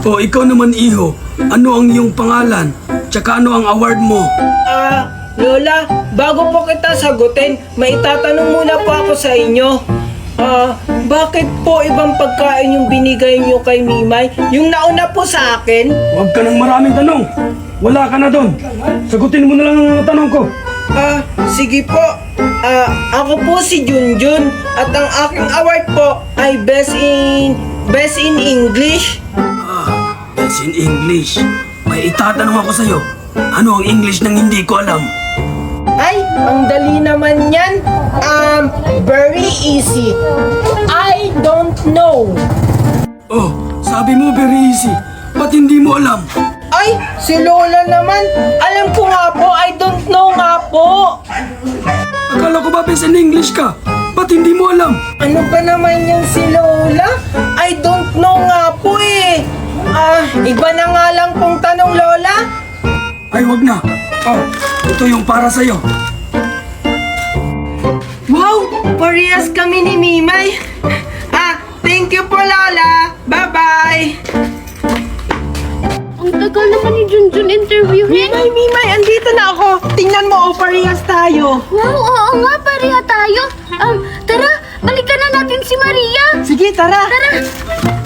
O ikaw naman iho, ano ang iyong pangalan? Tsaka ano ang award mo? Lola, bago po kita sagutin, may itatanong muna po ako sa inyo. Bakit po ibang pagkain yung binigay nyo kay Mimay? Yung nauna po sa akin? Huwag ka ng maraming tanong. Wala ka na doon. Sagutin mo na lang ang tanong ko. Sige po. Ako po si Junjun at ang aking award po ay Best in English. That's in English. May itatanong ako sa'yo. Ano ang English nang hindi ko alam? Ay, ang dali naman yan. Very easy. I don't know. Oh, sabi mo very easy. Ba't hindi mo alam? Ay, si Lola naman. Alam ko nga po, I don't know nga po. Akala ko ba best in English ka? Ba't hindi mo alam? Ano ba naman yung si Lola? I don't know nga po eh. Iba na nga lang pong tanong, Lola. Ay, wag na. Ito yung para sa'yo. Wow, parehas kami ni Mimay. Thank you po, Lola. Bye-bye. Ang tagal naman ni Junjun interviewin. Mimay, andito na ako. Tingnan mo, parehas tayo. Wow, oo nga, pareha tayo. Tara, balikan na natin si Maria. Sige, tara. Tara.